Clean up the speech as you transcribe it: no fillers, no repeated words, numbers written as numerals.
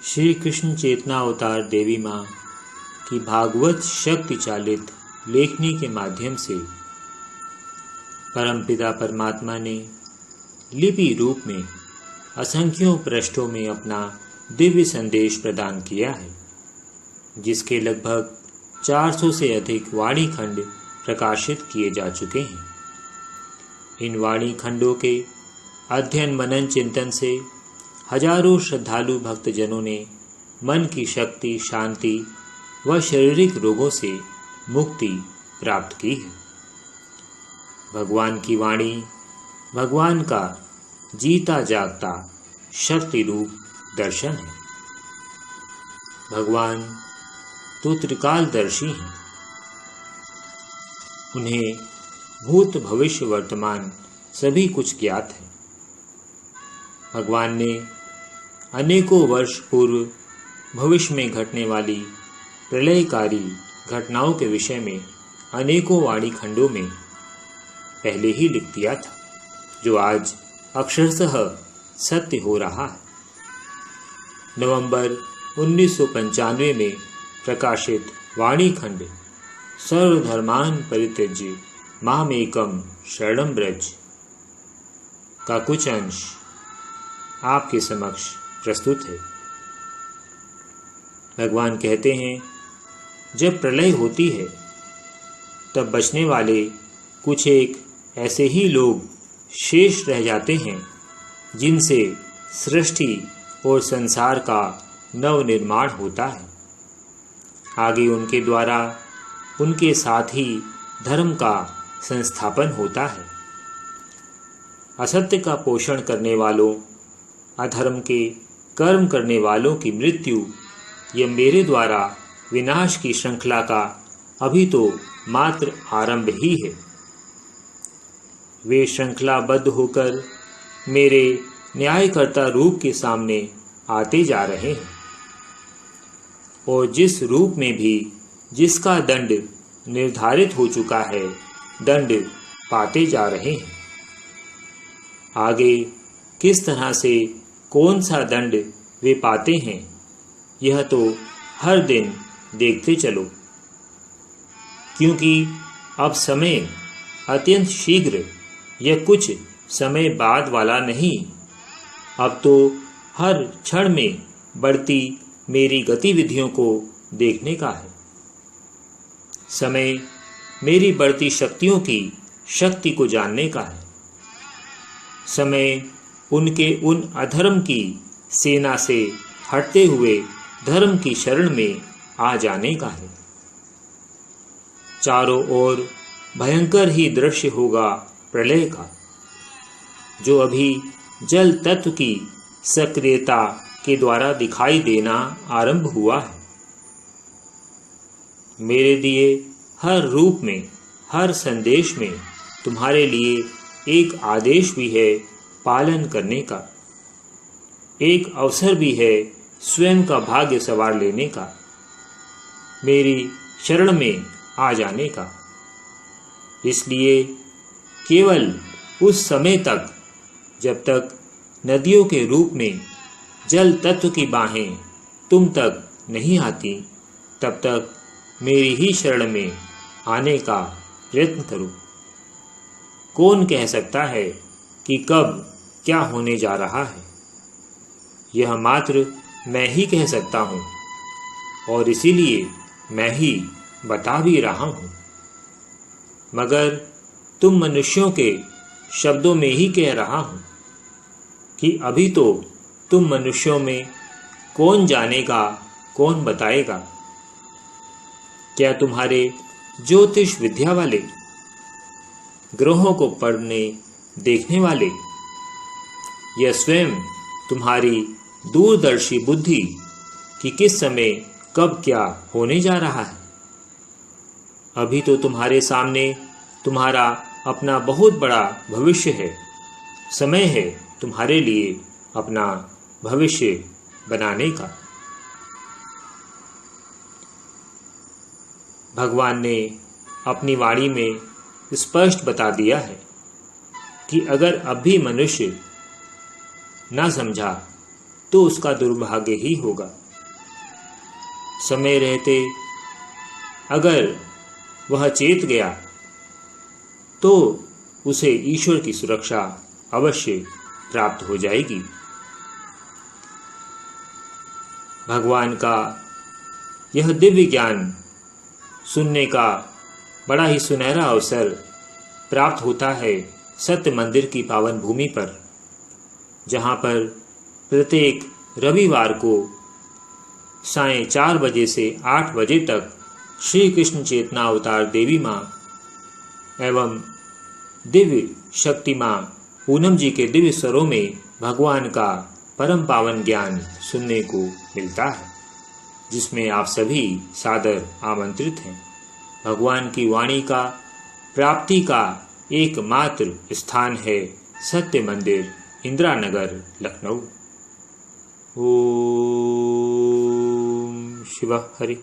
श्री कृष्ण चेतना अवतार देवी माँ की भागवत शक्ति चालित लेखनी के माध्यम से परमपिता परमात्मा ने लिपि रूप में असंख्यों पृष्ठों में अपना दिव्य संदेश प्रदान किया है, जिसके लगभग 400 से अधिक वाणी खंड प्रकाशित किए जा चुके हैं। इन वाणी खंडों के अध्ययन मनन चिंतन से हजारों श्रद्धालु भक्तजनों ने मन की शक्ति, शांति व शारीरिक रोगों से मुक्ति प्राप्त की है। भगवान की वाणी भगवान का जीता जागता शक्ति रूप दर्शन है। भगवान तो त्रिकालदर्शी हैं। उन्हें भूत भविष्य वर्तमान सभी कुछ ज्ञात है। भगवान ने अनेकों वर्ष पूर्व भविष्य में घटने वाली प्रलयकारी घटनाओं के विषय में अनेकों वाणी खंडों में पहले ही लिख दिया था, जो आज अक्षरशः सत्य हो रहा है। नवंबर 1995 में प्रकाशित वाणी खंड सर्वधर्मान परित्यज्य मामेकं शरणं व्रज का कुछ अंश आपके समक्ष प्रस्तुत है। भगवान कहते हैं, जब प्रलय होती है तब बचने वाले कुछ एक ऐसे ही लोग शेष रह जाते हैं जिनसे सृष्टि और संसार का नव निर्माण होता है। आगे उनके द्वारा उनके साथ ही धर्म का संस्थापन होता है। असत्य का पोषण करने वालों, अधर्म के कर्म करने वालों की मृत्यु यह मेरे द्वारा विनाश की श्रृंखला का अभी तो मात्र आरंभ ही है। वे श्रृंखलाबद्ध होकर मेरे न्यायकर्ता रूप के सामने आते जा रहे हैं और जिस रूप में भी जिसका दंड निर्धारित हो चुका है, दंड पाते जा रहे हैं। आगे किस तरह से कौन सा दंड वे पाते हैं, यह तो हर दिन देखते चलो, क्योंकि अब समय अत्यंत शीघ्र यह कुछ समय बाद वाला नहीं, अब तो हर क्षण में बढ़ती मेरी गतिविधियों को देखने का है। समय मेरी बढ़ती शक्तियों की शक्ति को जानने का है। समय उनके उन अधर्म की सेना से हटते हुए धर्म की शरण में आ जाने का है। चारों ओर भयंकर ही दृश्य होगा प्रलय का, जो अभी जल तत्व की सक्रियता के द्वारा दिखाई देना आरंभ हुआ है। मेरे दिए हर रूप में, हर संदेश में तुम्हारे लिए एक आदेश भी है पालन करने का, एक अवसर भी है स्वयं का भाग्य सवार लेने का, मेरी शरण में आ जाने का। इसलिए केवल उस समय तक जब तक नदियों के रूप में जल तत्व की बाहें तुम तक नहीं आती, तब तक मेरी ही शरण में आने का प्रयत्न करो। कौन कह सकता है कि कब क्या होने जा रहा है? यह मात्र मैं ही कह सकता हूँ और इसीलिए मैं ही बता भी रहा हूँ। मगर तुम मनुष्यों के शब्दों में ही कह रहा हूँ कि अभी तो तुम मनुष्यों में कौन जानेगा, कौन बताएगा? क्या तुम्हारे ज्योतिष विद्या वाले, ग्रहों को पढ़ने देखने वाले, यह स्वयं तुम्हारी दूरदर्शी बुद्धि कि किस समय कब क्या होने जा रहा है? अभी तो तुम्हारे सामने तुम्हारा अपना बहुत बड़ा भविष्य है। समय है तुम्हारे लिए अपना भविष्य बनाने का। भगवान ने अपनी वाणी में स्पष्ट बता दिया है कि अगर अब भी मनुष्य न समझा तो उसका दुर्भाग्य ही होगा। समय रहते अगर वह चेत गया तो उसे ईश्वर की सुरक्षा अवश्य प्राप्त हो जाएगी। भगवान का यह दिव्य ज्ञान सुनने का बड़ा ही सुनहरा अवसर प्राप्त होता है सत्य मंदिर की पावन भूमि पर, जहाँ पर प्रत्येक रविवार को सायं 4 बजे से 8 बजे तक श्री कृष्ण चेतना अवतार देवी माँ एवं दिव्य शक्ति माँ पूनम जी के दिव्य स्वरों में भगवान का परम पावन ज्ञान सुनने को मिलता है, जिसमें आप सभी सादर आमंत्रित हैं। भगवान की वाणी का प्राप्ति का एकमात्र स्थान है सत्य मंदिर, इंदिरा नगर, लखनऊ। ओम शिव हरि।